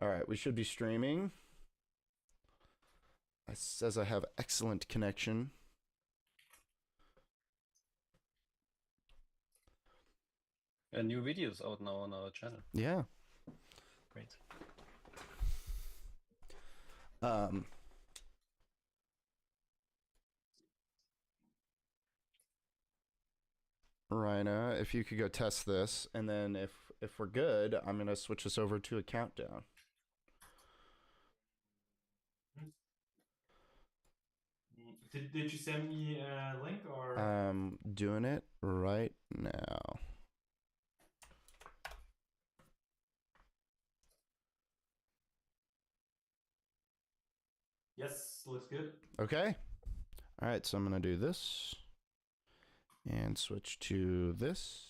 All right, we should be streaming. It says I have excellent connection. New videos out now on our channel. Yeah. Great. Rhina, if you could go test this, and then if we're good, I'm gonna switch this over to a countdown. Did you send me a link or? Doing it right now. Yes, looks good. Okay. All right, so I'm gonna do this and switch to this.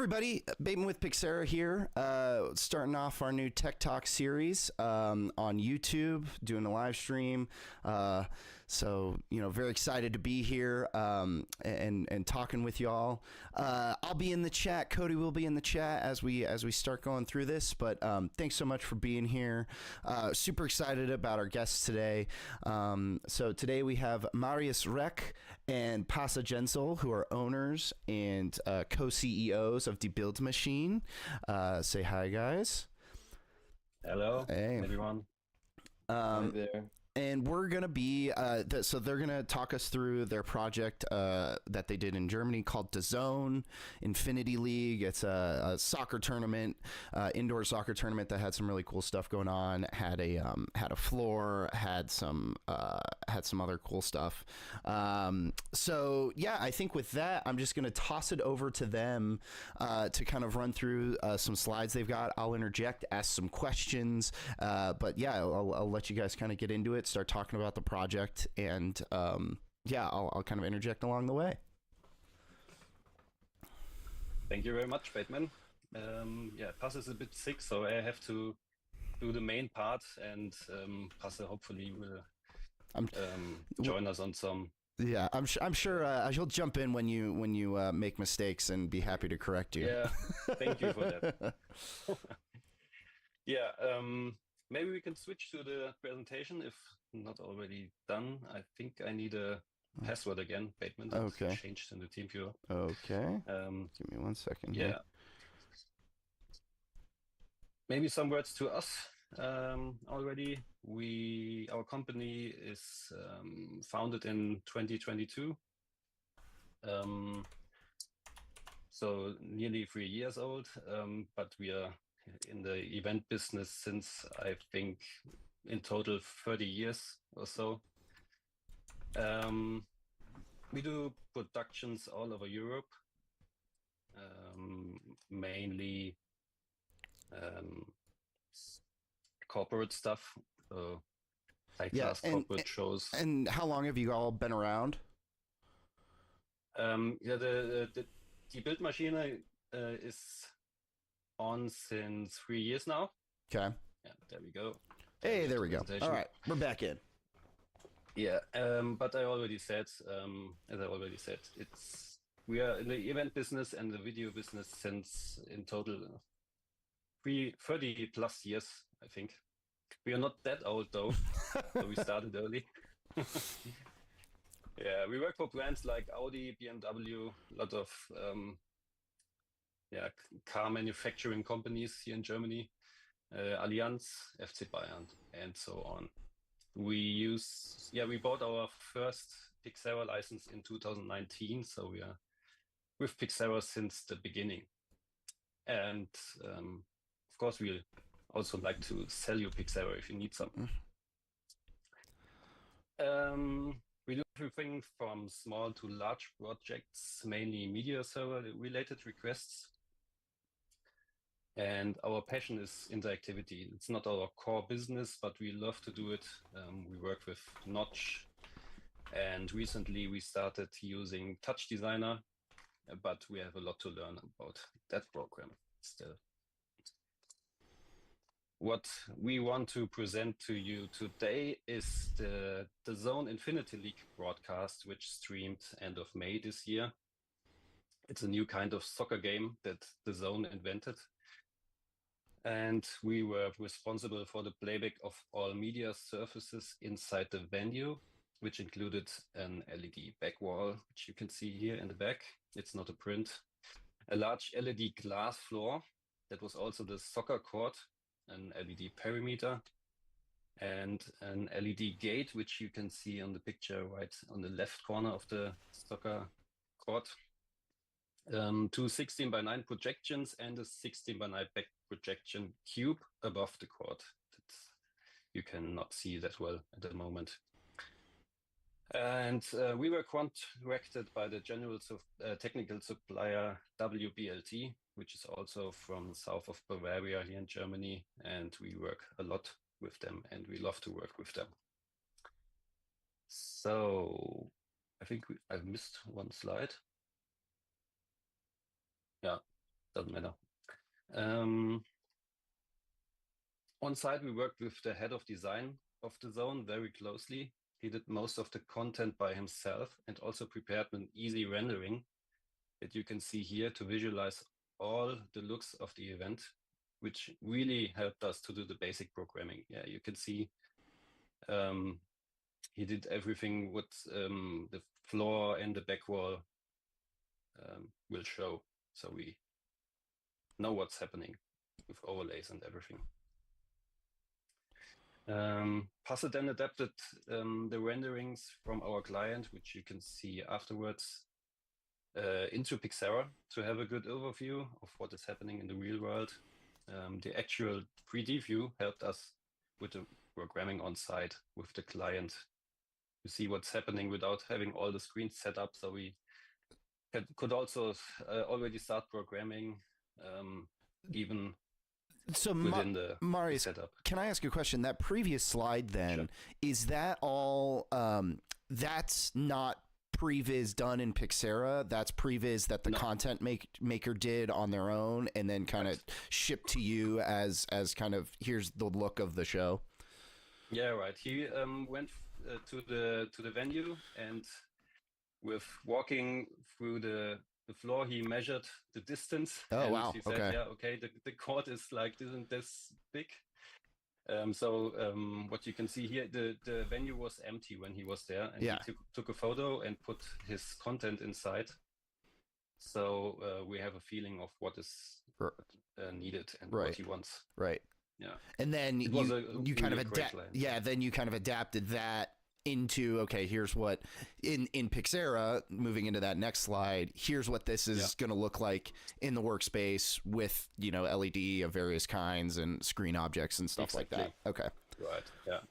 everybody, Bateman with PIXERA here, starting off our new Tech Talk series on YouTube, doing a live stream. So, very excited to be here and talking with y'all. I'll be in the chat. Cody will be in the chat as we start going through this. But thanks so much for being here. Super excited about our guests today. So today we have Marius and Passe, who are owners and co-CEOs of Die Bild Maschine. Say hi, guys. Hello, hey everyone. Hi there. And we're going to be, so they're going to talk us through their project that they did in Germany called DAZN Infinity League. It's a soccer tournament, indoor soccer tournament that had some really cool stuff going on. Had a floor, had some other cool stuff. So yeah, I think with that, I'm just going to toss it over to them to kind of run through some slides they've got. I'll interject, ask some questions, but yeah, I'll let you guys kind of get into it. Start talking about the project, and yeah, I'll kind of interject along the way. Thank you very much, Bateman. Yeah, Passe is a bit sick, so I have to do the main part, and Passe hopefully will join us on some. Yeah, I'm sure he'll jump in when you make mistakes and be happy to correct you. Yeah, thank you for that. Yeah, maybe we can switch to the presentation if not already done. I think I need a password again, Bateman. Okay. Changed in the team viewer. Okay. Give me 1 second. Yeah. Here. Maybe some words to us already. Our company is founded in 2022. So nearly 3 years old, but we are in the event business since, I think, in total 30 years or so. We do productions all over Europe, mainly corporate stuff, high-class corporate shows. And how long have you all been around? Yeah, the Die Bild Maschine is on since 3 years now. Okay. Yeah, there we go. Hey, there we go. All right, we're back in. Yeah, but I already said, as I already said, we are in the event business and the video business since in total 30 plus years, I think. We are not that old though, so we started early. Yeah, we work for brands like Audi, BMW, a lot of car manufacturing companies here in Germany, Allianz, FC Bayern, and so on. We bought our first PIXERA license in 2019, so we are with PIXERA since the beginning. And of course, we also like to sell you PIXERA if you need some. We do everything from small to large projects, mainly media server related requests. And our passion is interactivity. It's not our core business, but we love to do it. We work with Notch, and recently we started using Touch Designer, but we have a lot to learn about that program still. What we want to present to you today is the DAZN Infinity League broadcast, which streamed end of May this year. It's a new kind of soccer game that DAZN invented. And we were responsible for the playback of all media surfaces inside the venue, which included an LED back wall, which you can see here in the back. It's not a print. A large LED glass floor that was also the soccer court, an LED perimeter, and an LED gate, which you can see on the picture right on the left corner of the soccer court. Two 16:9 projections and a 16:9 back projection cube above the court. You cannot see that well at the moment. And we were contracted by the general technical supplier WBLT, which is also from the south of Bavaria here in Germany. And we work a lot with them and we love to work with them. So I think I've missed one slide. Yeah. doesn't matter. On site, we worked with the head of design of the zone very closely. He did most of the content by himself and also prepared an easy rendering that you can see here to visualize all the looks of the event, which really helped us to do the basic programming. Yeah, you can see he did everything what the floor and the back wall will show. So we know what's happening with overlays and everything. Passe then adapted the renderings from our client, which you can see afterwards, into PIXERA to have a good overview of what is happening in the real world. The actual 3D view helped us with the programming on site with the client to see what's happening without having all the screens set up. So we could also already start programming even so within the Marius, setup. Can I ask you a question? That previous slide then, Sure. is that all, that's not previs done in PIXERA? That's previs that the No. content maker did on their own and then kind of shipped to you as kind of, here's the look of the show? Yeah, right. He went to the venue, and with walking through the floor, he measured the distance. Oh, and wow. He said, Okay. yeah, okay, the court is like this big. What you can see here, the venue was empty when he was there, and Yeah. he took a photo and put his content inside. So we have a feeling of what is needed and Right. what he wants. Right. Yeah. And then It was you kind of really great line. yeah, then you kind of adapted that into, okay, here's what in PIXERA, moving into that next slide, here's what this is going to look like in the workspace with, you know, LED of various kinds and screen objects and stuff like that. Okay. Right. Yeah.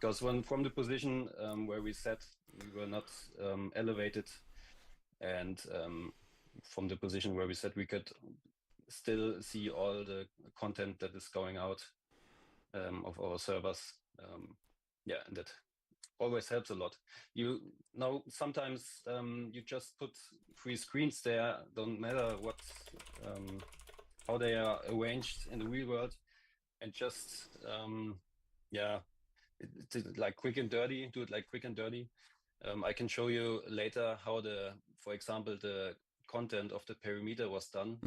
Because from the position where we sat, we were not elevated, and from the position where we sat, we could still see all the content that is going out of our servers. Yeah, and that always helps a lot. You know, sometimes you just put 3 screens there, don't matter what how they are arranged in the real world, and just like quick and dirty, do it like quick and dirty. I can show you later how for example, the content of the perimeter was done.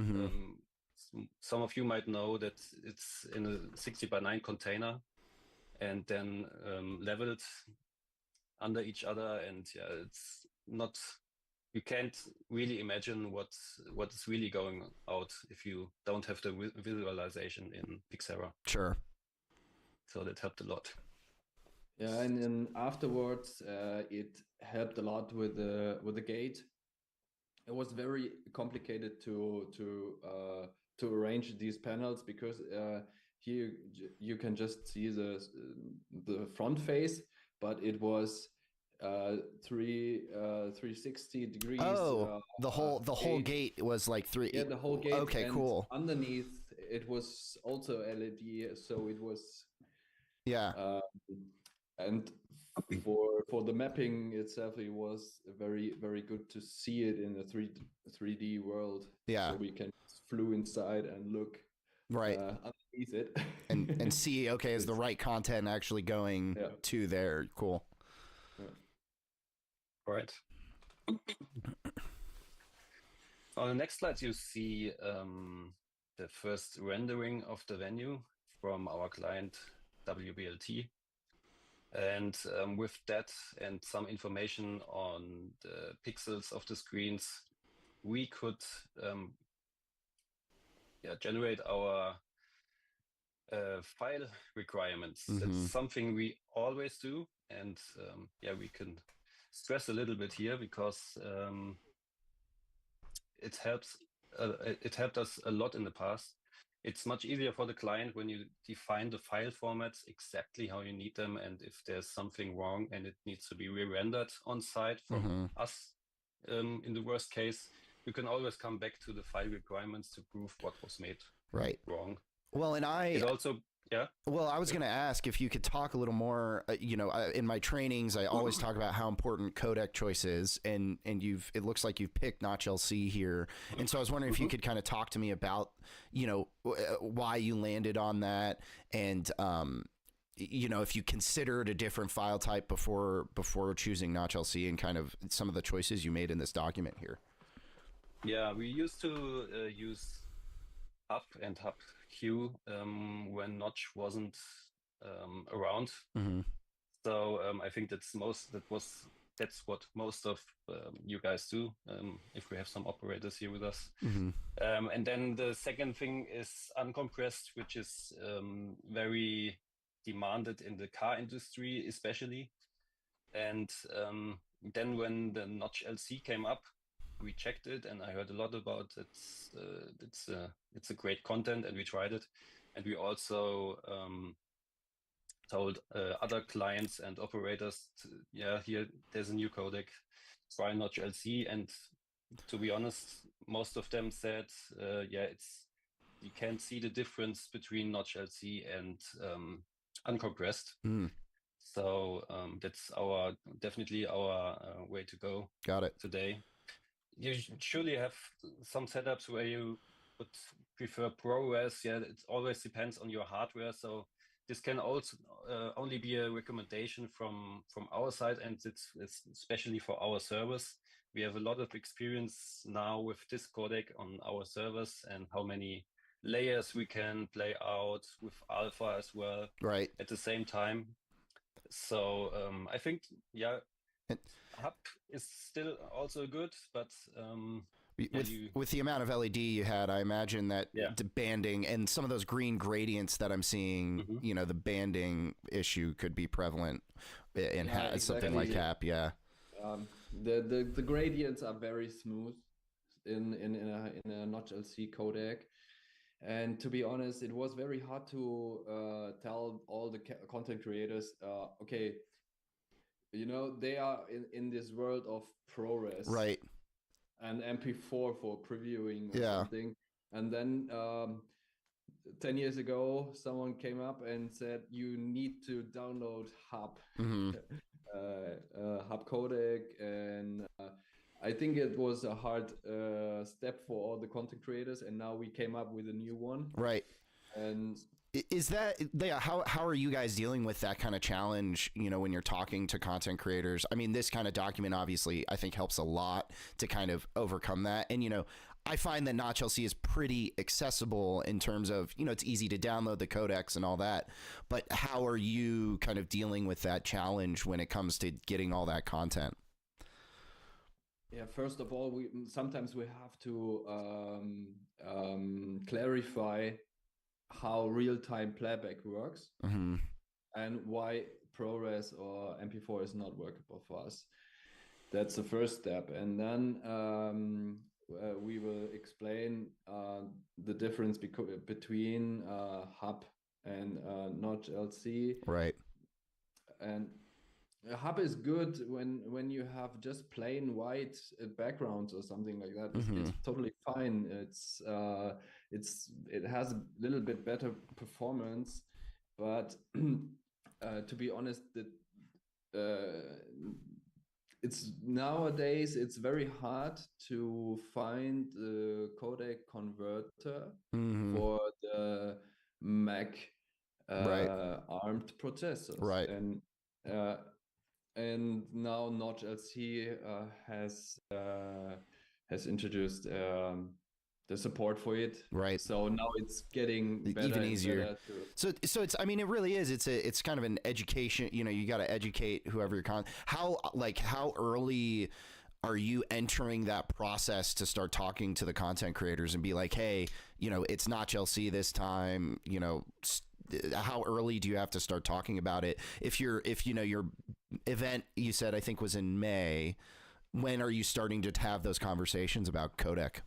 Some of you might know that it's in a 60 by 9 container and then leveled under each other, and yeah, it's not, you can't really imagine what is really going out if you don't have the visualization in PIXERA. Sure. So that helped a lot. Yeah, and then afterwards, it helped a lot with the gate. It was very complicated to arrange these panels because here you can just see the front face, but it was 360 degrees. Oh, the whole gate was like 3. Yeah, the whole gate. Okay, and cool. Underneath it was also LED, so it was and for the mapping itself, it was very, very good to see it in a 3D world. Yeah. So we can flew inside and look underneath it and see, okay, is the right content actually going to there? Cool. Yeah. Right. On the next slide, you see the first rendering of the venue from our client WBLT. And with that and some information on the pixels of the screens, we could generate our file requirements. That's something we always do. And we can stress a little bit here because it helped us a lot in the past. It's much easier for the client when you define the file formats exactly how you need them, and if there's something wrong and it needs to be re-rendered on site from us, in the worst case, you can always come back to the file requirements to prove what was made wrong. Well, and it also Yeah. Well, I was going to ask if you could talk a little more. In my trainings, I always talk about how important codec choice is, and it looks like you've picked Notch LC here, and so I was wondering if you could kind of talk to me about, why you landed on that, and if you considered a different file type before choosing Notch LC, and kind of some of the choices you made in this document here. Yeah, we used to use Hub and Hub Q when Notch wasn't around. Mm-hmm. So I think that's what most of you guys do. If we have some operators here with us, Mm-hmm. And then the second thing is uncompressed, which is very demanded in the car industry, especially. And then when the Notch LC came up, we checked it, and I heard a lot about it. It's a great content, and we tried it, and we also told other clients and operators, here there's a new codec, try Notch LC. And to be honest, most of them said, you can't see the difference between Notch LC and uncompressed. Mm. So that's definitely our way to go. Got it. Today. You surely have some setups where you would prefer ProRes. Yeah, it always depends on your hardware. So this can also only be a recommendation from our side, and it's especially for our servers. We have a lot of experience now with this codec on our servers, and how many layers we can play out with alpha as well, right, at the same time. So I think, Hub is still also good, but with the amount of LED you had, I imagine that the banding and some of those green gradients that I'm seeing, the banding issue could be prevalent in exactly. something like HAP. Yeah. The gradients are very smooth in a Notch LC codec. And to be honest, it was very hard to tell all the content creators, okay, they are in this world of ProRes, right, and MP4 for previewing or yeah. something. And then 10 years ago, someone came up and said, you need to download Hub, Hub codec. And I think it was a hard step for all the content creators, and now we came up with a new one. Right. And is that how are you guys dealing with that kind of challenge, when you're talking to content creators? I mean, this kind of document obviously I think helps a lot to kind of overcome that. And I find that Notch LC is pretty accessible in terms of, it's easy to download the codecs and all that. But how are you kind of dealing with that challenge when it comes to getting all that content? Yeah, first of all, sometimes we have to clarify how real-time playback works, and why ProRes or MP4 is not workable for us. That's the first step. And then we will explain the difference between Hub and Notch LC. Right. And Hub is good when you have just plain white backgrounds or something like that. It's totally fine. It has a little bit better performance, but to be honest, it's nowadays it's very hard to find the codec converter for the Mac ARMed processors. Right. And now Notch LC has introduced the support for it. Right. So now it's getting better, even easier. Better so it's, I mean, it really is. It's kind of an education. You got to educate whoever you're how early are you entering that process to start talking to the content creators and be like, hey, it's Notch LC this time. How early do you have to start talking about it? If your event, you said, I think was in May, when are you starting to have those conversations about codec?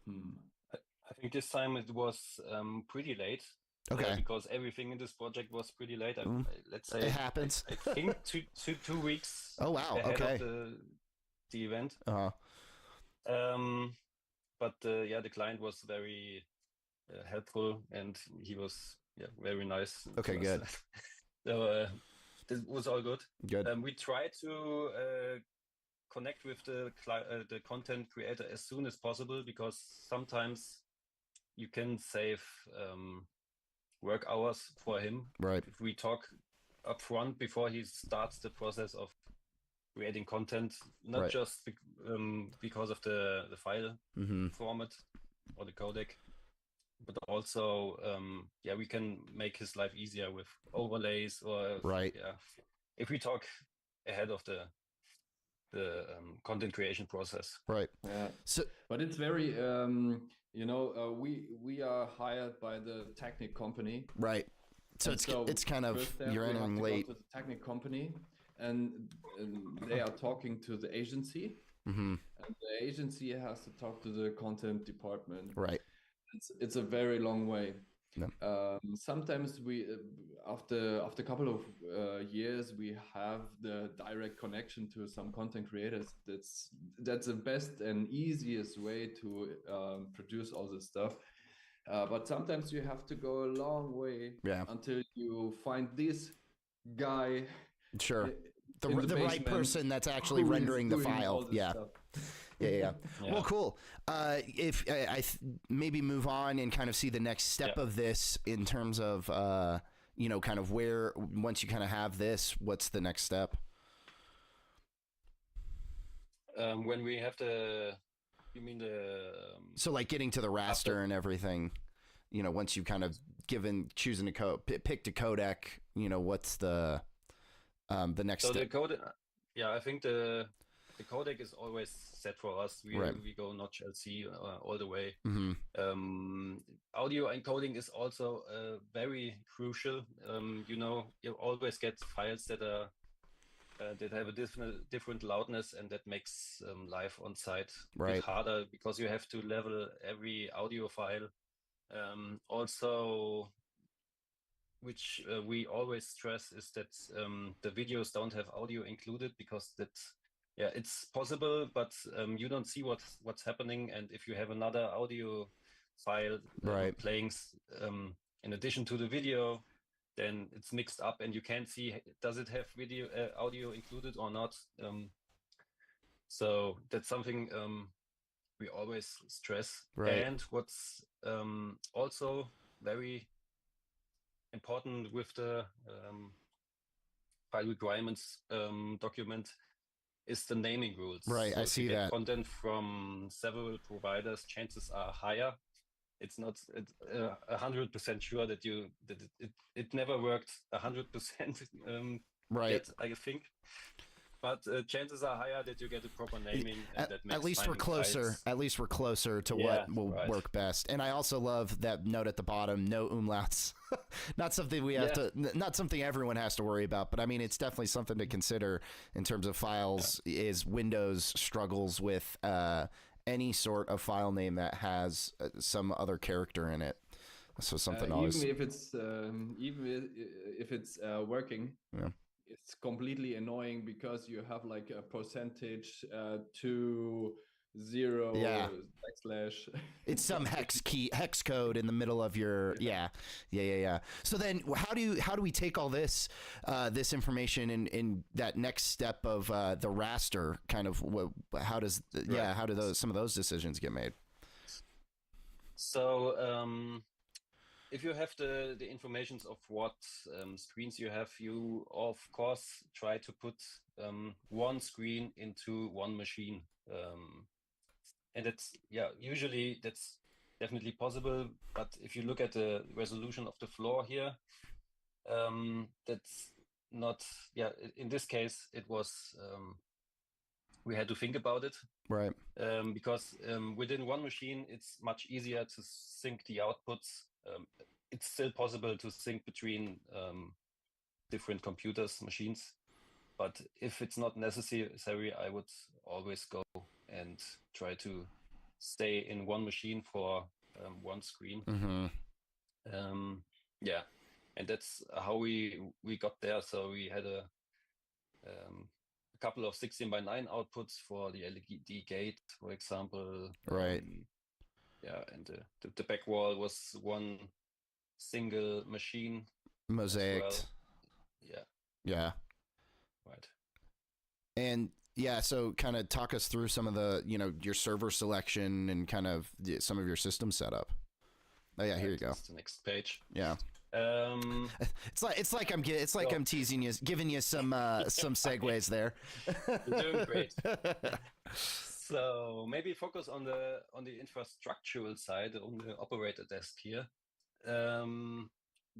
I think this time it was pretty late. Okay. Because everything in this project was pretty late. Let's say it happens. I think two weeks. Oh wow! Ahead of the event. But the client was very helpful, and he was very nice. Okay, good. So this was all good. Good. We try to connect with the content creator as soon as possible, because sometimes you can save work hours for him. Right. If we talk upfront before he starts the process of creating content, not Right. just because of the file Mm-hmm. format or the codec, but also we can make his life easier with overlays, or Right. if we talk ahead of the content creation process. Right. Yeah. So, but it's very we are hired by the Technic company. right. So it's kind of, you're entering late. Go to the Technic company, and they are talking to the agency, mm-hmm. and the agency has to talk to the content department. Right. It's a very long way. Yeah. Sometimes we, after a couple of years, we have the direct connection to some content creators. That's the best and easiest way to produce all this stuff. But sometimes you have to go a long way until you find this guy. Sure. The right person that's actually rendering the file. Yeah. Yeah. Well, cool. If I maybe move on and kind of see the next step of this in terms of, kind of where, once you kind of have this, what's the next step? When we have you mean the... So like getting to the raster and everything, once you've kind of choosing a picked a codec, what's the next step? So the code, I think the codec is always set for us. We go Notch LC all the way. Mm-hmm. Audio encoding is also very crucial. You always get files that are that have a different loudness, and that makes live on site a bit harder, because you have to level every audio file. Also, which we always stress, is that the videos don't have audio included, because it's possible, but you don't see what's happening. And if you have another audio file playing in addition to the video, then it's mixed up, and you can't see, does it have audio included or not? So that's something we always stress. And what's also very important with the file requirements document is the naming rules. Right, so I see if you get that. content from several providers, chances are higher. It's not 100% sure that it never worked 100% yet, I think. But chances are higher that you get a proper naming, and that makes at least we're closer. files. At least we're closer to what will work best. And I also love that note at the bottom: no umlauts. Not something we have to. Not something everyone has to worry about. But I mean, it's definitely something to consider in terms of files. Is Windows struggles with any sort of file name that has some other character in it. So something always. Even if it's working. Yeah. It's completely annoying, because you have like a percentage to 0 / it's some hex code in the middle of your So then how do we take all this this information in that next step of the raster, kind of how do some of those decisions get made? So if you have the informations of what screens you have, you of course try to put one screen into one machine, and it's usually that's definitely possible. But if you look at the resolution of the floor here, that's not in this case it was we had to think about it, because within one machine it's much easier to sync the outputs. It's still possible to sync between different machines, but if it's not necessary, I would always go and try to stay in one machine for one screen. Mm-hmm. And that's how we got there. So we had a couple of 16:9 outputs for the LED gate, for example. yeah, and the back wall was one single machine. Mosaic. Well. Yeah. Yeah. Right. And yeah, so kind of talk us through some of the, your server selection and kind of some of your system setup. Oh yeah, here you go. That's the next page. Yeah. It's like I'm teasing you, giving you some segues there. You're doing great. So maybe focus on the infrastructural side, on the operator desk here.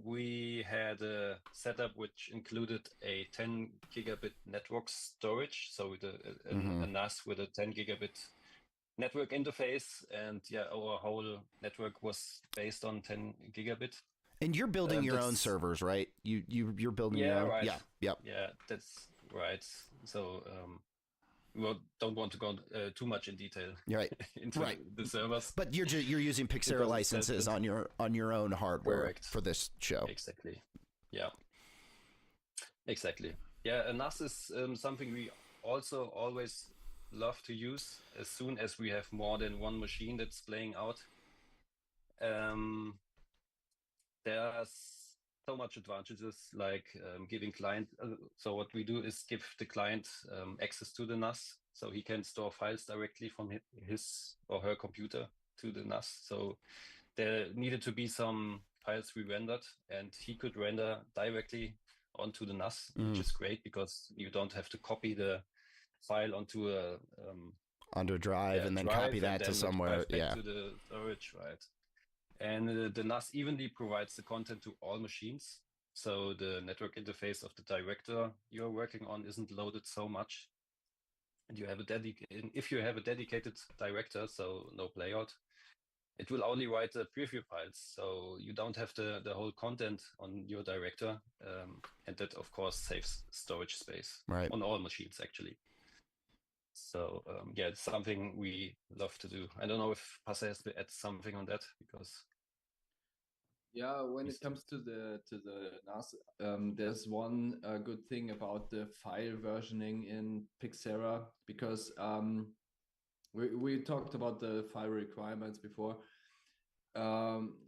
We had a setup which included a 10 gigabit network storage, so with a NAS with a 10 gigabit network interface, and yeah, our whole network was based on 10 gigabit. And you're building your own servers, right? You're building your own. Right. Yeah, yep. Yeah, that's right. So we don't want to go too much in detail. Right. into the servers. But you're using PIXERA licenses on your own hardware for this show. Exactly. Yeah. Exactly. Yeah, a NAS is something we also always love to use as soon as we have more than one machine that's playing out. There's so much advantages, like giving client. So what we do is give the client access to the NAS, so he can store files directly from his or her computer to the NAS. So there needed to be some files we rendered, and he could render directly onto the NAS, which is great because you don't have to copy the file onto a drive and then copy that to somewhere. Yeah, to the storage, right? And the NAS evenly provides the content to all machines. So the network interface of the director you're working on isn't loaded so much. And you have if you have a dedicated director, so no playout, it will only write the preview files. So you don't have the whole content on your director. And that, of course, saves storage space on all machines, actually. So yeah, it's something we love to do. I don't know if Passe has to add something on that, because when it comes to the NAS, there's one good thing about the file versioning in PIXERA, because we talked about the file requirements before.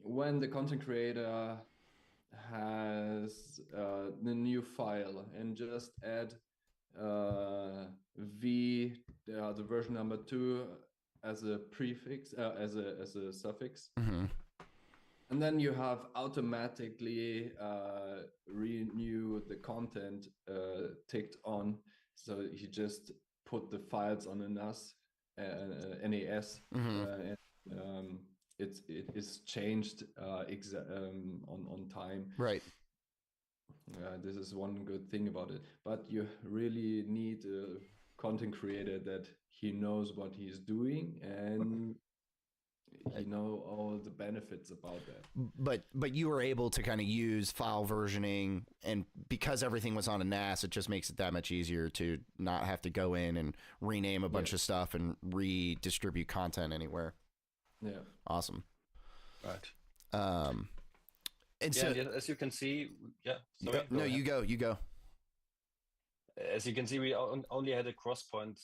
When the content creator has the new file and just add the version number 2 as a prefix, as a suffix, and then you have automatically renew the content ticked on. So you just put the files on a NAS, NAS, and it is changed on time. Right. This is one good thing about it, but you really need a content creator that he knows what he's doing and he know all the benefits about that. But you were able to kind of use file versioning, and because everything was on a NAS, it just makes it that much easier to not have to go in and rename a bunch of stuff and redistribute content anywhere. Yeah. Awesome. Right. And so, as you can see, you go. As you can see, we only had a cross point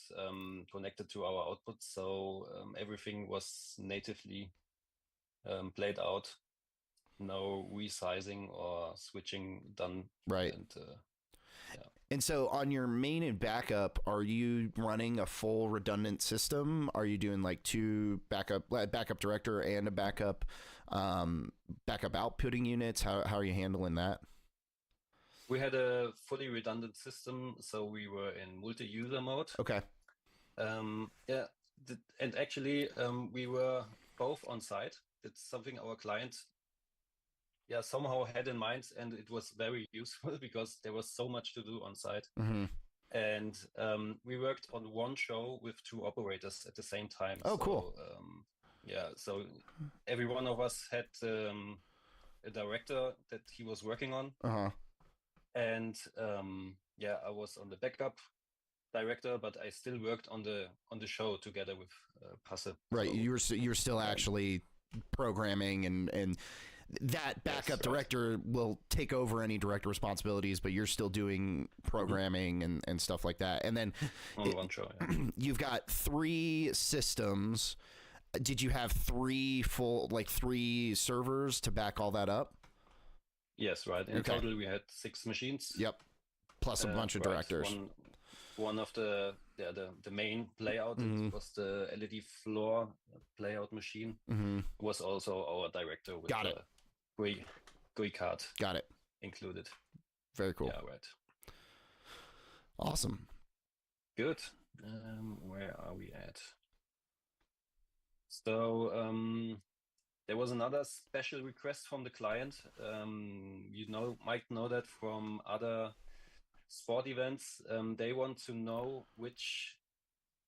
connected to our output, so everything was natively played out. No resizing or switching done. Right. And so on your main and backup, are you running a full redundant system? Are you doing like two backup director and a backup outputting units? How are you handling that? We had a fully redundant system, so we were in multi-user mode. Okay. And actually, we were both on site. It's something our client somehow had in mind, and it was very useful because there was so much to do on site. And we worked on one show with 2 operators at the same time. Oh, cool. So every one of us had a director that he was working on. And I was on the backup director, but I still worked on the show together with Passe. Right, so you were still actually programming, and that backup director will take over any director responsibilities, but you're still doing programming and stuff like that. And then on one show, you've got 3 systems. did you have three servers to back all that up? Yes, right. In total, we had 6 machines. Yep. Plus a bunch of directors. One of the main playout was the LED floor playout machine. Was also our director with the GUI card. Got it. Included. Very cool. Yeah, right. Awesome. Good. Where are we at? So there was another special request from the client. Might know that from other sport events. They want to know which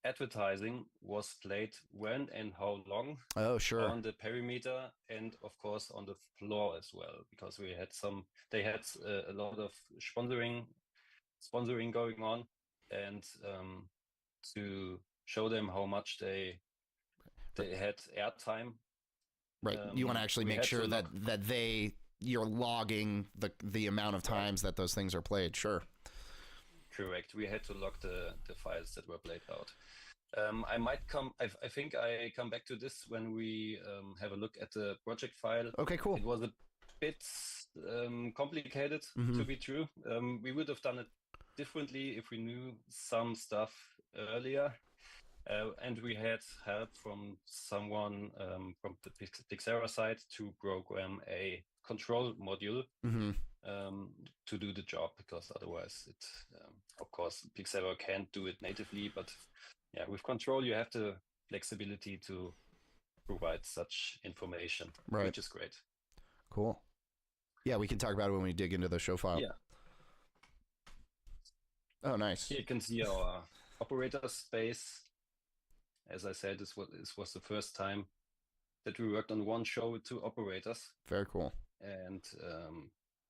advertising was played when and how long. Oh, sure. On the perimeter and of course on the floor as well, because they had a lot of sponsoring going on, and to show them how much they had airtime. Right. You want to actually make sure that you're logging the amount of times that those things are played. Sure. Correct. We had to log the files that were played out. I think I come back to this when we have a look at the project file. Okay, cool. It was a bit complicated, to be true. We would have done it differently if we knew some stuff earlier. And we had help from someone from the PIXERA side to program a control module to do the job, because otherwise of course, PIXERA can't do it natively, but yeah, with control, you have the flexibility to provide such information, which is great. Cool. Yeah, we can talk about it when we dig into the show file. Yeah. Oh, nice. Here you can see our operator space. As I said, this was the first time that we worked on one show with 2 operators. Very cool. And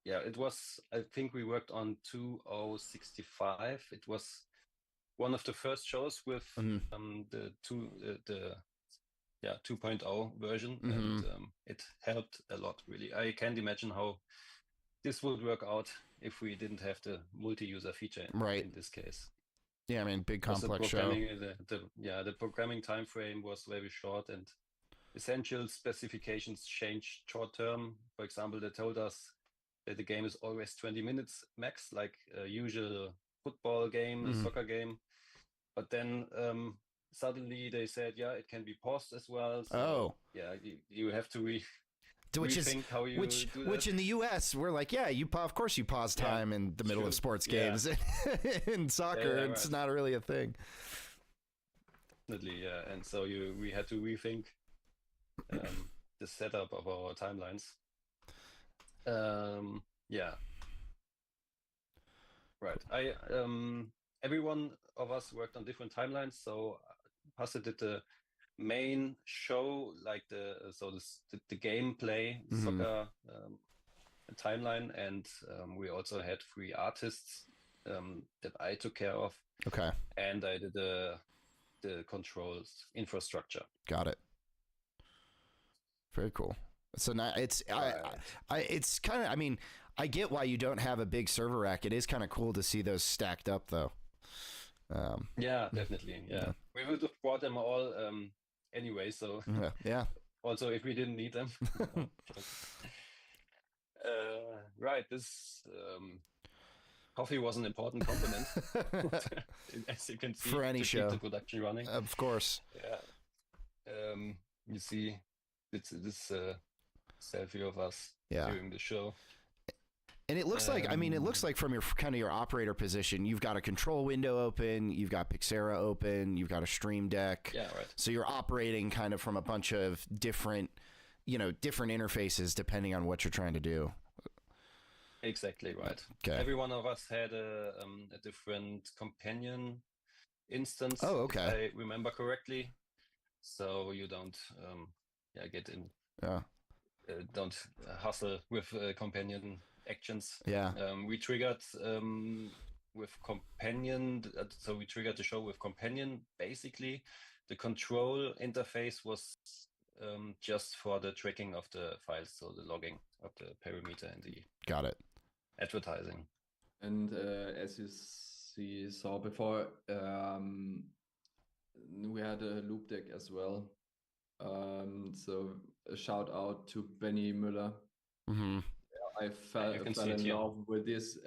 yeah, it was, I think we worked on 2065. It was one of the first shows with the 2.0 version, and it helped a lot, really. I can't imagine how this would work out if we didn't have the multi-user feature in this case. Yeah, I mean, big complex show. The programming time frame was very short, and essential specifications changed short term. For example, they told us that the game is always 20 minutes max, like a usual football game, a soccer game. But then suddenly they said, yeah, it can be paused as well. So, yeah, you have to rethink how you do that. Which in the US, we're like, yeah, of course you pause time in the middle of sports games. In soccer, it's not really a thing. Definitely, yeah. And so we had to rethink the setup of our timelines. Yeah. Right. Every one of us worked on different timelines. So Passe did the main show, like the gameplay soccer timeline, and we also had 3 artists that I took care of. Okay. And I did the controls infrastructure. Got it. Very cool. So now it's it's kind of, I mean, I get why you don't have a big server rack. It is kind of cool to see those stacked up, though. Yeah, definitely. Yeah, we would have brought them all anyway. So yeah. Also, if we didn't need them. Right. This coffee was an important component, as you can see, for any show. Keep the production running. Of course. Yeah. You see, this selfie of us during the show. And it looks like, I mean, it looks like from your kind of your operator position, you've got a control window open, you've got PIXERA open, you've got a Stream Deck. Yeah, right. So you're operating kind of from a bunch of different interfaces depending on what you're trying to do. Exactly right. Okay. Every one of us had a different companion instance. Oh, okay. If I remember correctly. So you don't get in. Yeah. Don't hustle with companion actions. Yeah. We triggered with companion. So we triggered the show with companion. Basically, the control interface was just for the tracking of the files, so the logging of the perimeter and the got it advertising. And as you saw before, we had a loop deck as well. So a shout out to Benny Müller. Mm-hmm. I fell in love with this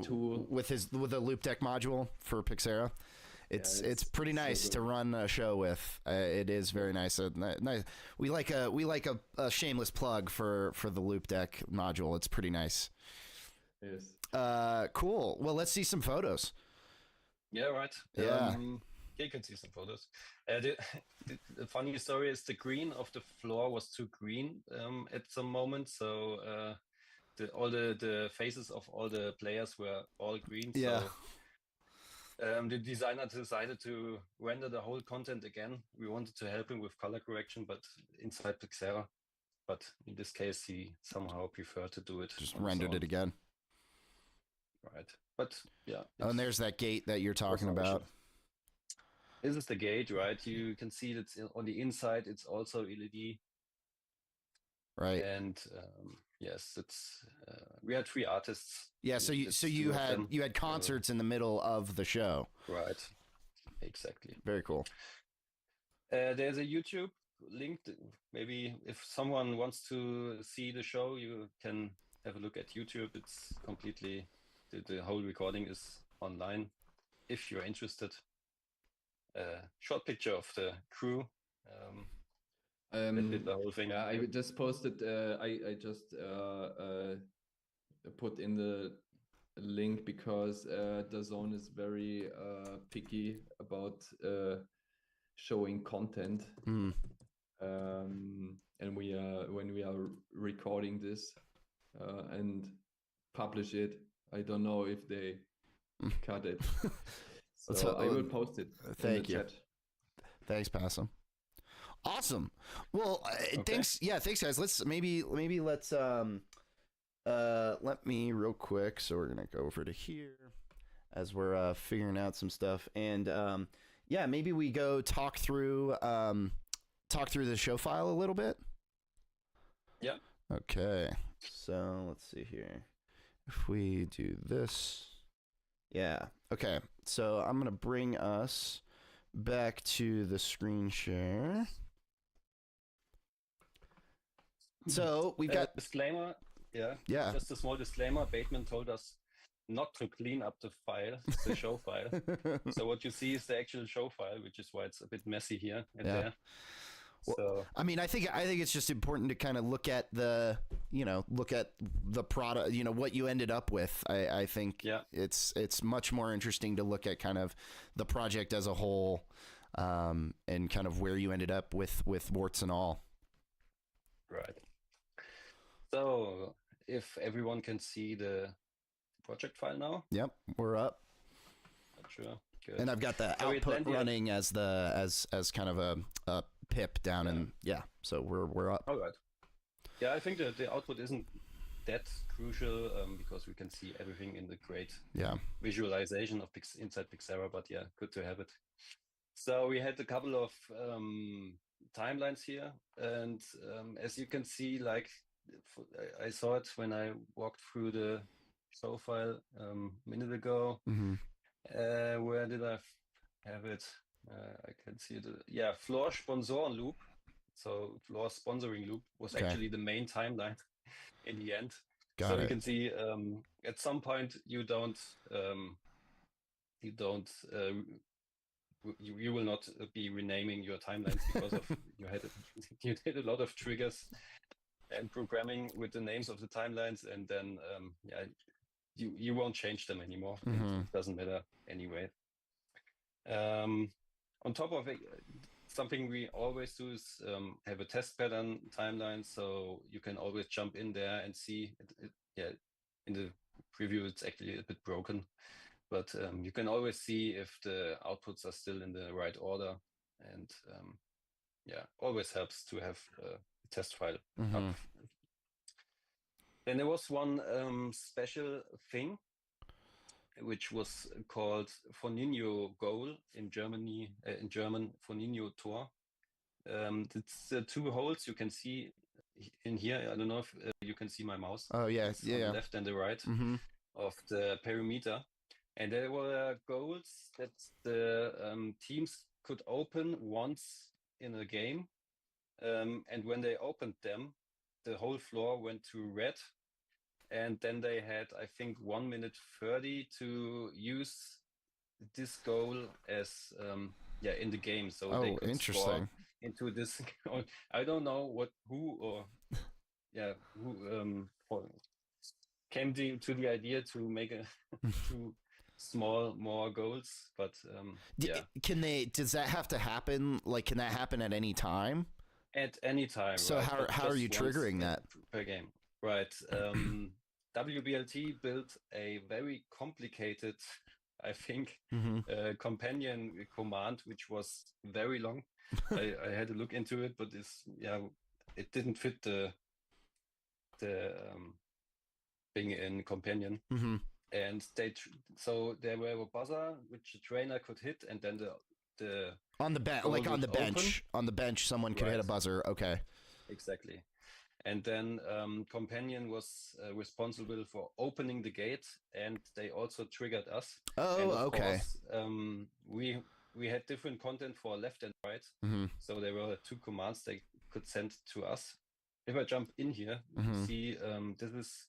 tool, with the loop deck module for PIXERA. It's pretty nice to run a show with. It is very nice. Nice. We like a shameless plug for the loop deck module. It's pretty nice. Yes. Cool. Well, let's see some photos. Yeah, right. Yeah. You can see some photos. The funny story is the green of the floor was too green at some moment, so all the faces of all the players were all green. Yeah. So the designer decided to render the whole content again. We wanted to help him with color correction, but inside PIXERA. But in this case, he somehow preferred to do it. Just rendered it again. Right. But yeah. Oh, and there's that gate that you're talking about. This is the gate, right? You can see that on the inside, it's also LED. Right. And yes, it's we had 3 artists. Yeah, so you had concerts in the middle of the show. Right. Exactly. Very cool. There's a YouTube link. Maybe if someone wants to see the show, you can have a look at YouTube. It's completely the whole recording is online. If you're interested. Short picture of the crew. That did the whole thing. Yeah, I just posted. I just put in the link because DAZN is very picky about showing content. Mm. And when we are recording this and publish it, I don't know if they cut it. So I will post it. Thank you. Chat. Thanks, Passe. Awesome. Well, thanks. Yeah, thanks, guys. Let's maybe let's let me real quick. So we're gonna go over to here as we're figuring out some stuff, and yeah, maybe we go talk through the show file a little bit. Yeah. Okay. So let's see here. If we do this. Yeah. Okay. So I'm going to bring us back to the screen share. So we've got disclaimer. Yeah. Yeah. Just a small disclaimer. Bateman told us not to clean up the file, the show file. So what you see is the actual show file, which is why it's a bit messy here and there. Well, so I mean, I think it's just important to kind of look at the product, what you ended up with. I think it's much more interesting to look at kind of the project as a whole, and kind of where you ended up with warts and all. Right. So if everyone can see the project file now. Yep, we're up. Sure. Good. And I've got the output running as kind of a pip down, and so we're up. All right. Yeah, I think the output isn't that crucial because we can see everything in the great visualization of inside PIXERA. But yeah, good to have it. So we had a couple of timelines here, and as you can see, like I saw it when I walked through the show file a minute ago. Mm-hmm. Where did I have it? I can see it. Floor Sponsoren Loop. So floor sponsoring loop was actually the main timeline in the end. You can see at some point you will not be renaming your timelines because of you did a lot of triggers and programming with the names of the timelines, and then you won't change them anymore. Mm-hmm. It doesn't matter anyway. On top of it, something we always do is have a test pattern timeline, so you can always jump in there and see in the preview it's actually a bit broken, but you can always see if the outputs are still in the right order, and always helps to have a test file up. Then there was one special thing which was called Foninho goal in German Foninho Tor. It's 2 holes you can see in here. I don't know if you can see my mouse. Oh yeah, on the left and the right of the perimeter. And there were goals that the teams could open once in a game, and when they opened them, the whole floor went to red, and then they had, I think, 1 minute 30 to use this goal as in the game, so they could interesting. score into this. I don't know who came to the idea to make two small more goals, but does that have to happen? Like, can that happen at any time? At any time. So right? how are you triggering that per game? Right. WBLT built a very complicated, I think, companion command, which was very long. I had to look into it, but it didn't fit the thing in companion. And so there were a buzzer which the trainer could hit, and then the on the bench, like on the bench, someone could hit a buzzer. Okay. Exactly. And then companion was responsible for opening the gate, and they also triggered us. Oh, and of okay. Course, we had different content for left and right, so there were 2 commands they could send to us. If I jump in here, you see this is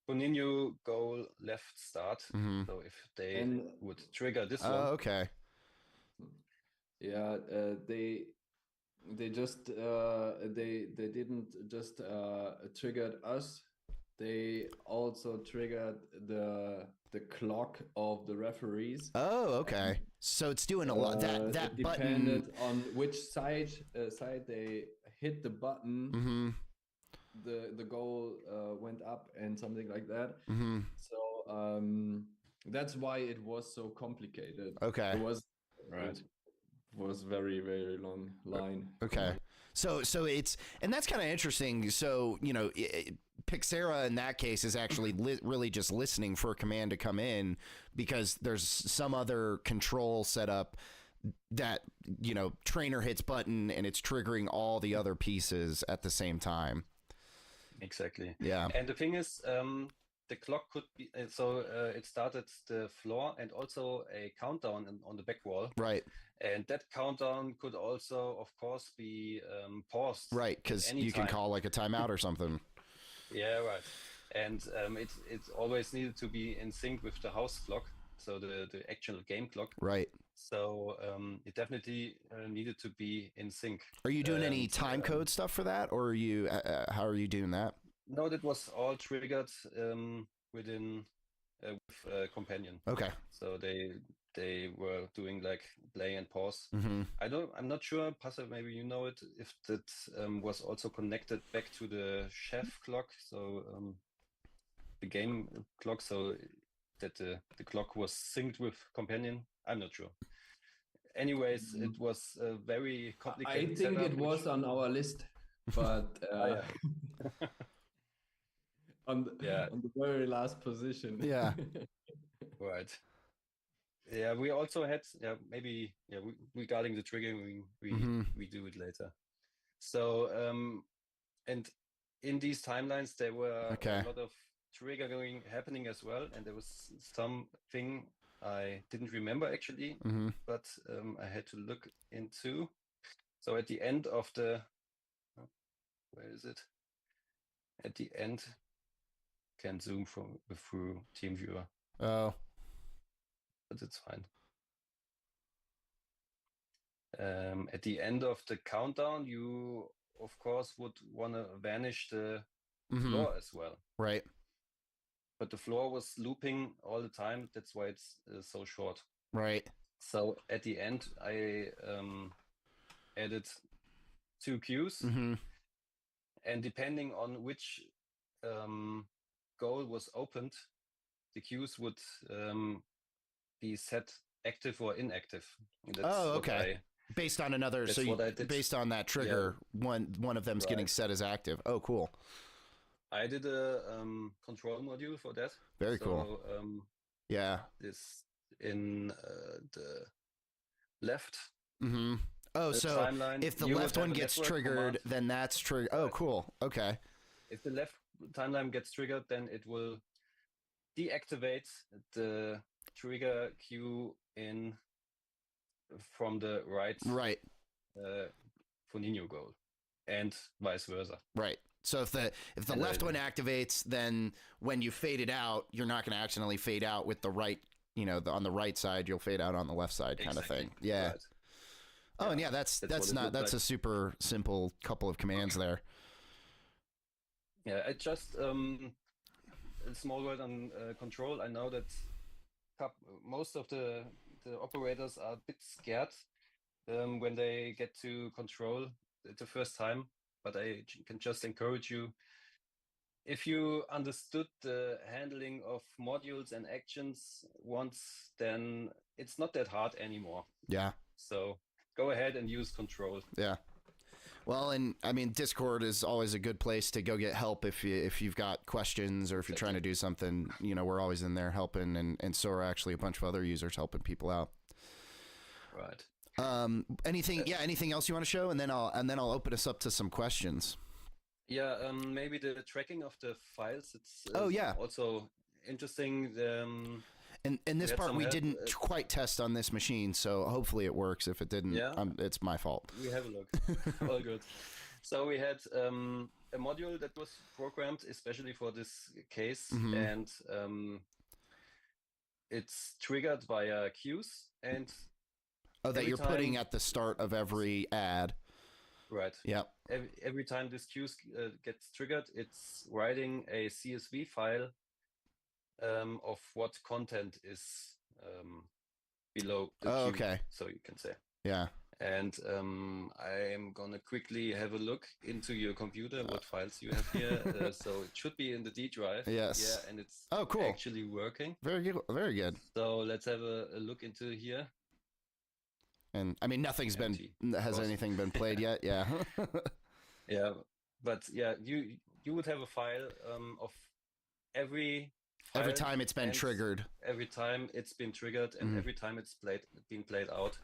Boninho goal left start. So if they would trigger this one. Okay. Yeah, they just they didn't just triggered us. They also triggered the clock of the referees. Oh, okay. So it's doing a lot. That it button depended on which side they hit the button. The goal went up and something like that. So that's why it was so complicated. Okay. It was right. Was very, very long line. Okay. So it's, and that's kind of interesting. So, PIXERA in that case is actually really just listening for a command to come in, because there's some other control set up that, trainer hits button and it's triggering all the other pieces at the same time. Exactly. Yeah. And the thing is, the clock could be, it started the floor and also a countdown on the back wall. Right. And that countdown could also, of course, be paused. Right, because you can call like a timeout or something. Yeah, right. And it always needed to be in sync with the house clock, so the actual game clock. Right. So it definitely needed to be in sync. Are you doing any time code stuff for that, or are you how are you doing that? No, that was all triggered within with companion. Okay. So they were doing like play and pause. I'm not sure, Passe, maybe you know it, if that was also connected back to the chef clock, so the game clock, so that the clock was synced with companion. I'm not sure. Anyways, it was a very complicated I think setup, it was on our list, but on the very last position. Yeah. Right. Yeah, we also had regarding the triggering, we do it later. So and in these timelines there were a lot of triggering happening as well, and there was something I didn't remember actually, but I had to look into. So at the end of the where is it? At the end, can zoom through TeamViewer. Oh. But it's fine. At the end of the countdown, you of course would want to vanish the floor as well. Right. But the floor was looping all the time. That's why it's so short. Right. So at the end, I added 2 queues. And depending on which goal was opened, the queues would be set active or inactive. Okay. Based on another, so based on that trigger, one of them's getting set as active. Oh, cool. I did a control module for that. Very cool. This in the left. Oh, so timeline, if the left one gets triggered, then that's triggered. Oh, cool. Okay. If the left timeline gets triggered, then it will deactivate the trigger queue in from the right Foligno goal, and vice versa. Right. So if the And left one activates, then when you fade it out, you're not going to accidentally fade out with the right, on the right side, you'll fade out on the left side kind of thing. Yeah. Right. Oh, and yeah, that's a super simple couple of commands there. Yeah, I just a small word on control. I know that most of the operators are a bit scared when they get to control the first time, but I can just encourage you. If you understood the handling of modules and actions once, then it's not that hard anymore. Yeah. So go ahead and use control. Yeah. Well, and I mean, Discord is always a good place to go get help if you've got questions or if you're trying to do something. We're always in there helping, and so are actually a bunch of other users helping people out. Right. Anything else you want to show, and then I'll open us up to some questions. Yeah, maybe the tracking of the files. It's also interesting. And this part we didn't quite test on this machine, so hopefully it works. If it didn't, it's my fault. We have a look. All good. So we had a module that was programmed especially for this case, and it's triggered via queues and. Oh, that you're putting at the start of every ad. Right. Yeah. Every time this queue gets triggered, it's writing a CSV file of what content is below the queue. Okay. So you can say. Yeah. And I am gonna quickly have a look into your computer what files you have here. So it should be in the D drive. Yes. Yeah, and it's cool. actually working. Very good. Very good. So let's have a look into here. And I mean, anything been played yet? Yeah. Yeah, but yeah, you would have a file of every time it's been triggered. Every time it's been triggered, and every time it's been played out.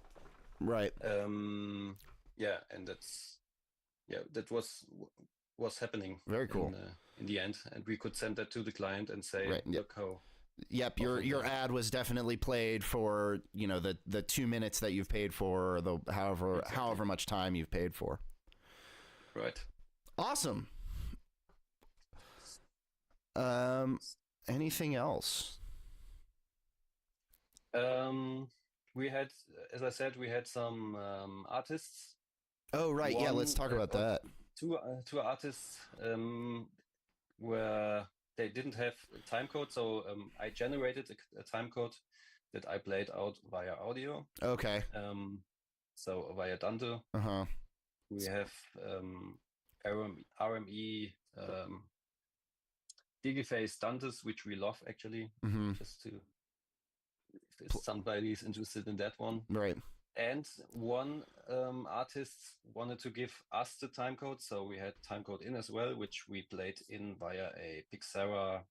Right. Yeah, and that was happening. Very cool. In the end, and we could send that to the client and say, right. Look how. Yep, your ad was definitely played for the 2 minutes that you've paid for, or the however much time you've paid for. Right. Awesome. Anything else? We had, as I said, some artists. Oh right, yeah. Let's talk about that. Two artists were. They didn't have a time code, so I generated a time code that I played out via audio. Okay. So via Dante. We have RME Digiface Dantes, which we love actually. Just to, if somebody is interested in that one. Right. And one artist wanted to give us the timecode, so we had timecode in as well, which we played in via a PIXERA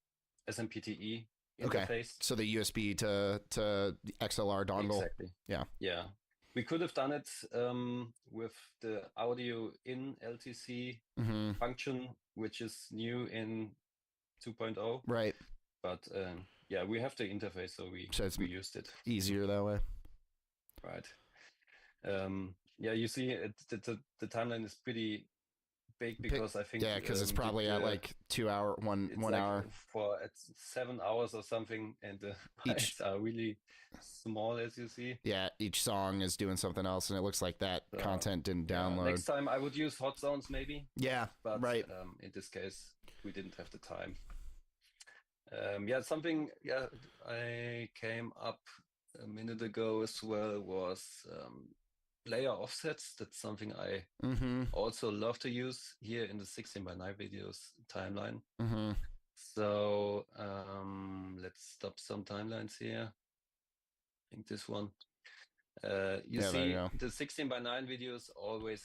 SMPTE interface. Okay. So the USB to XLR dongle. Exactly. Yeah. Yeah. We could have done it with the audio in LTC function, which is new in 2.0. Right. But yeah, we have the interface, so we used it. Easier that way. Right. Yeah, you see, the timeline is pretty big because I think because it's probably at like 2 hour, one hour for 7 hours or something, and the each are really small, as you see. Yeah, each song is doing something else, and it looks like that content didn't download. Next time I would use hot zones maybe. Yeah, but right. In this case, we didn't have the time. Yeah, something. Yeah, I came up a minute ago as well was layer offsets. That's something I also love to use here in the 16:9 videos timeline. So let's stop some timelines here. I think this one. You see, the 16:9 videos always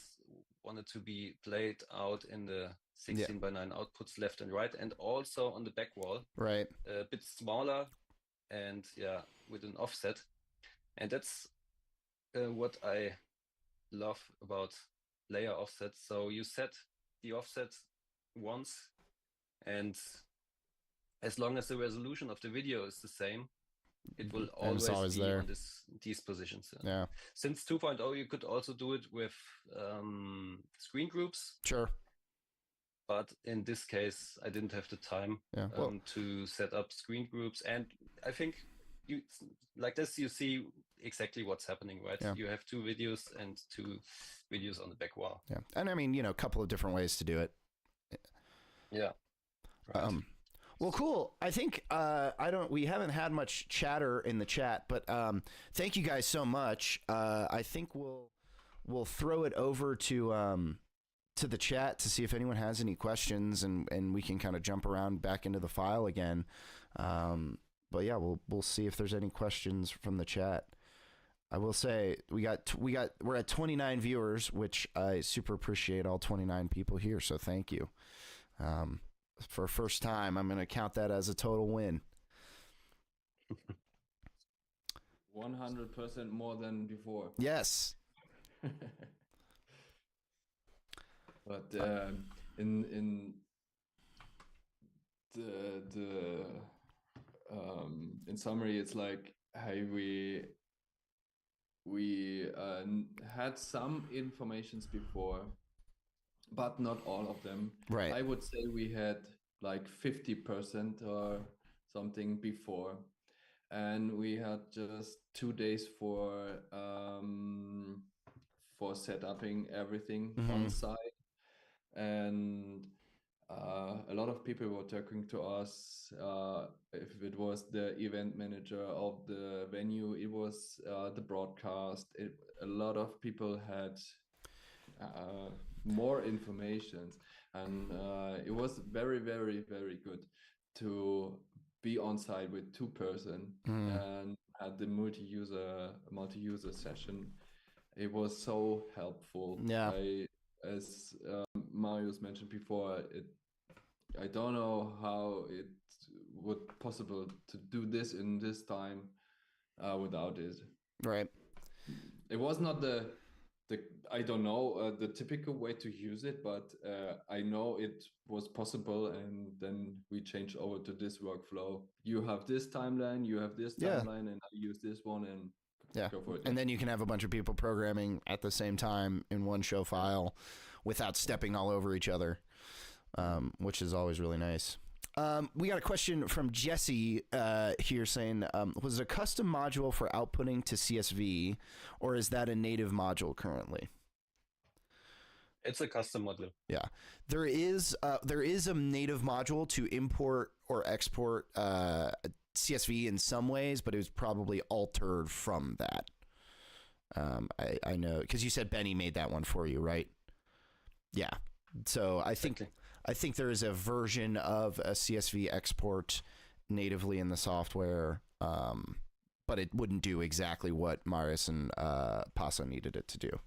wanted to be played out in the 16:9 outputs left and right, and also on the back wall. Right. A bit smaller, and yeah, with an offset. And that's what I love about layer offsets. So you set the offset once, and as long as the resolution of the video is the same, it will And it's always always be there. on these positions. Yeah. Since 2.0, you could also do it with screen groups. Sure. But in this case, I didn't have the time to set up screen groups. And I think you like this, you see exactly what's happening, right? Yeah. You have 2 videos and 2 videos on the back wall. Yeah. And I mean, a couple of different ways to do it. Yeah. Right. Well, cool. I think we haven't had much chatter in the chat, but thank you guys so much. I think we'll throw it over to the chat to see if anyone has any questions, and we can kind of jump around back into the file again. But yeah, we'll see if there's any questions from the chat. I will say we're at 29 viewers, which I super appreciate all 29 people here. So thank you. For first time, I'm going to count that as a total win. 100% more than before. Yes. But in the in summary, it's like, hey, we had some informations before, but not all of them. Right. I would say we had like 50% or something before, and we had just 2 days for setuping everything on site. And a lot of people were talking to us. If it was the event manager of the venue, it was the broadcast. A lot of people had more information, and it was very, very, very good to be on site with 2 person and had the multi-user session. It was so helpful. Yeah. As Marius mentioned before, I don't know how it would possible to do this in this time without it. Right. It was not the I don't know the typical way to use it, but I know it was possible, and then we changed over to this workflow. You have this timeline, you have this timeline, and I use this one, and go for it. And then you can have a bunch of people programming at the same time in one show file without stepping all over each other, which is always really nice. We got a question from Jesse here saying, was it a custom module for outputting to CSV, or is that a native module currently? It's a custom module. Yeah, there is a native module to import or export CSV in some ways, but it was probably altered from that. I know, because you said Benny made that one for you, right? Yeah. So I think there is a version of a CSV export natively in the software, but it wouldn't do exactly what Marius and Passe needed it to do.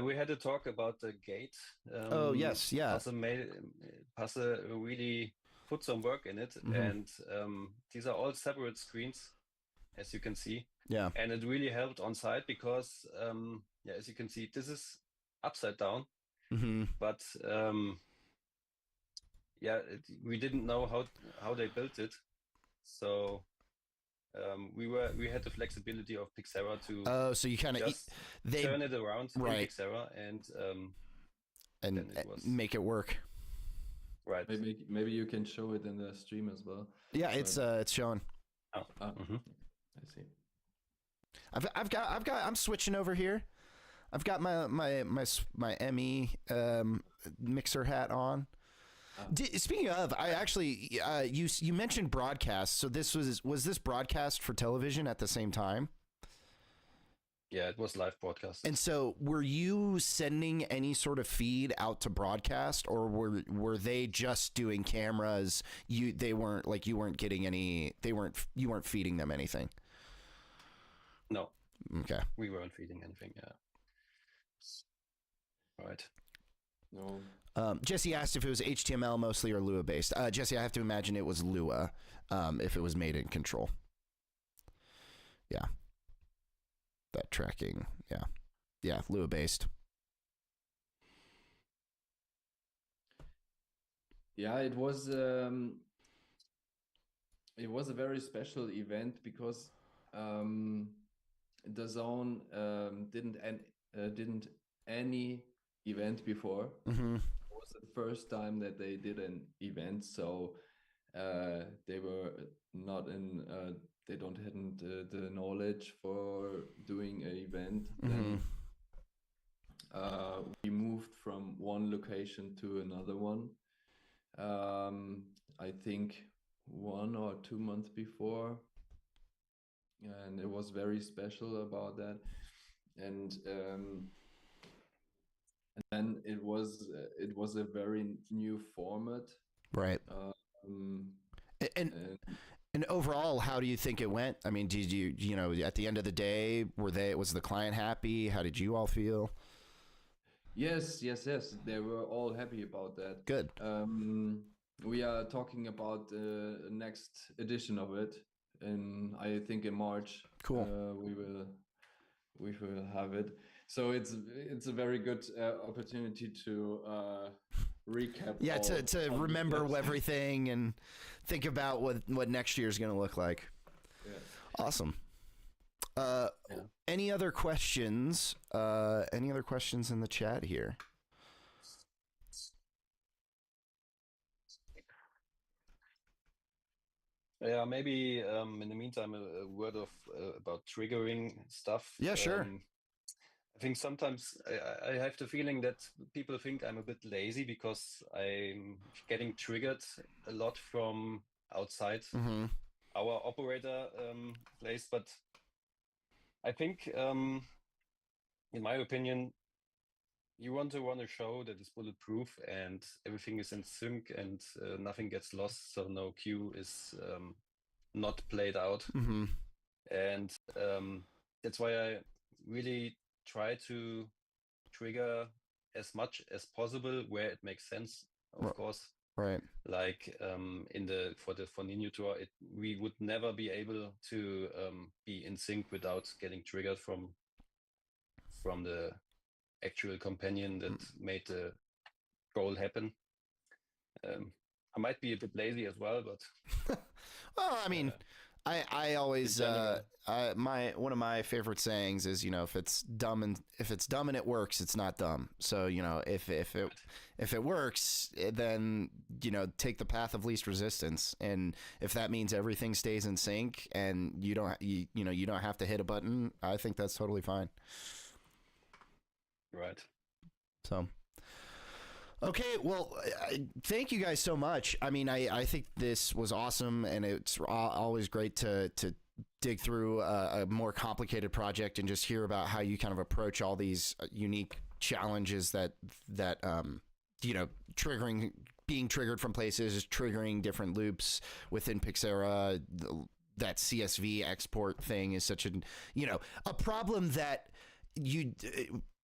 We had a talk about the gate. Oh, yes, yeah. Passe really put some work in it, and these are all separate screens, as you can see. Yeah. And it really helped on site because, as you can see, this is upside down. But we didn't know how they built it, so we had the flexibility of PIXERA to so you kind of turn it around in PIXERA and make it work. Right. Maybe you can show it in the stream as well. Yeah, it's showing. Oh. I see. I'm switching over here. I've got my ME mixer hat on. Speaking of, I actually you mentioned broadcast. So this was this broadcast for television at the same time? Yeah, it was live broadcast. And so were you sending any sort of feed out to broadcast, or were they just doing cameras? You weren't feeding them anything? No. Okay. We weren't feeding anything, yeah. Right. No. Jesse asked if it was HTML mostly or Lua based. Jesse, I have to imagine it was Lua if it was made in Control. Yeah. That tracking. Yeah. Yeah, Lua based. Yeah, it was it was a very special event because DAZN didn't any event before. Mm-hmm. It was the first time that they did an event, so they were not in. They don't hadn't the knowledge for doing an event. Mm-hmm. Then we moved from one location to another one. I think 1 or 2 months before, and it was very special about that. And then it was a very new format. Right. And and overall, how do you think it went? I mean, did you know, at the end of the day, was the client happy? How did you all feel? Yes. They were all happy about that. Good. We are talking about the next edition of it, and I think in March. Cool. We will have it. So it's a very good opportunity to recap. Yeah, to remember everything and think about what next year is going to look like. Yeah. Awesome. Any other questions? Any other questions in the chat here? Yeah, maybe in the meantime, a word of about triggering stuff. Yeah, sure. I think sometimes I have the feeling that people think I'm a bit lazy because I'm getting triggered a lot from outside our operator place. But I think, in my opinion, you want to show that it's bulletproof and everything is in sync and nothing gets lost, so no queue is not played out. And that's why I really try to trigger as much as possible where it makes sense, of course. Right. Like for Ninja Tour, we would never be able to be in sync without getting triggered from the actual companion that made the goal happen. I might be a bit lazy as well, but well, I mean, I always one of my favorite sayings is, you know, if it's dumb and it works, it's not dumb. So, you know, if it works, then, you know, take the path of least resistance. And if that means everything stays in sync and you don't have to hit a button, I think that's totally fine. Right. So, okay, well, thank you guys so much. I mean, I think this was awesome, and it's always great to dig through a more complicated project and just hear about how you kind of approach all these unique challenges that you know, being triggered from places, triggering different loops within PIXERA. That CSV export thing is such a problem that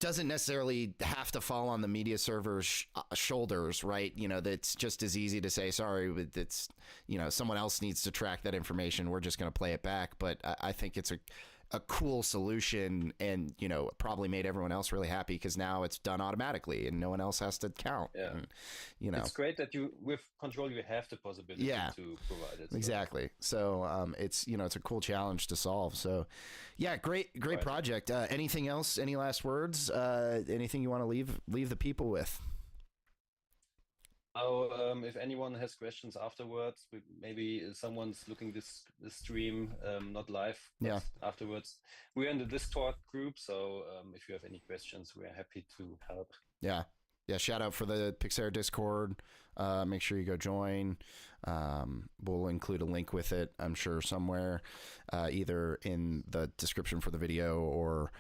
doesn't necessarily have to fall on the media server's shoulders, right? You know, that's just as easy to say, sorry, but it's, you know, someone else needs to track that information. We're just going to play it back. But I think it's a cool solution, and, you know, probably made everyone else really happy because now it's done automatically and no one else has to count. Yeah. And, you know, it's great that with control you have the possibility to provide it. Exactly. So it's, you know, it's a cool challenge to solve. So yeah, great project. Anything else? Any last words? Anything you want to leave the people with? Oh, if anyone has questions afterwards, maybe someone's looking this stream not live, but afterwards, we're in the Discord group. So if you have any questions, we're happy to help. Yeah. Shout out for the PIXERA Discord. Make sure you go join. We'll include a link with it, I'm sure, somewhere, either in the description for the video or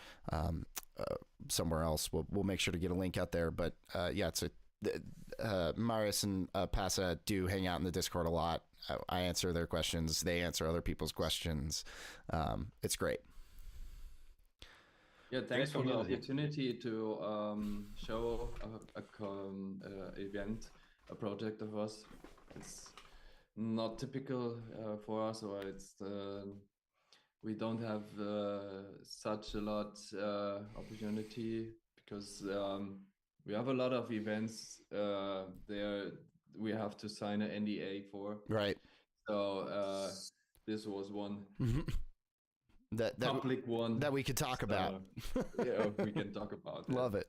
somewhere else. We'll make sure to get a link out there. But yeah, it's Marius and Passe do hang out in the Discord a lot. I answer their questions. They answer other people's questions. It's great. Yeah, thanks for the opportunity to show a project of us. It's not typical for us, or it's we don't have such a lot opportunity because we have a lot of events there we have to sign an NDA for. Right. So this was one that public one that we could talk about. Yeah, we can talk about. Love it.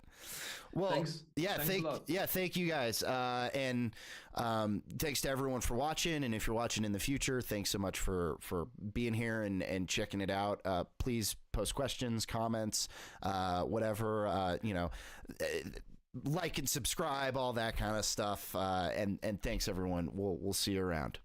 Well, Thanks. Yeah, Thanks thank you guys. And thanks to everyone for watching. And if you're watching in the future, thanks so much for being here and checking it out. Please post questions, comments, whatever, like and subscribe, all that kind of stuff. And thanks everyone. We'll see you around.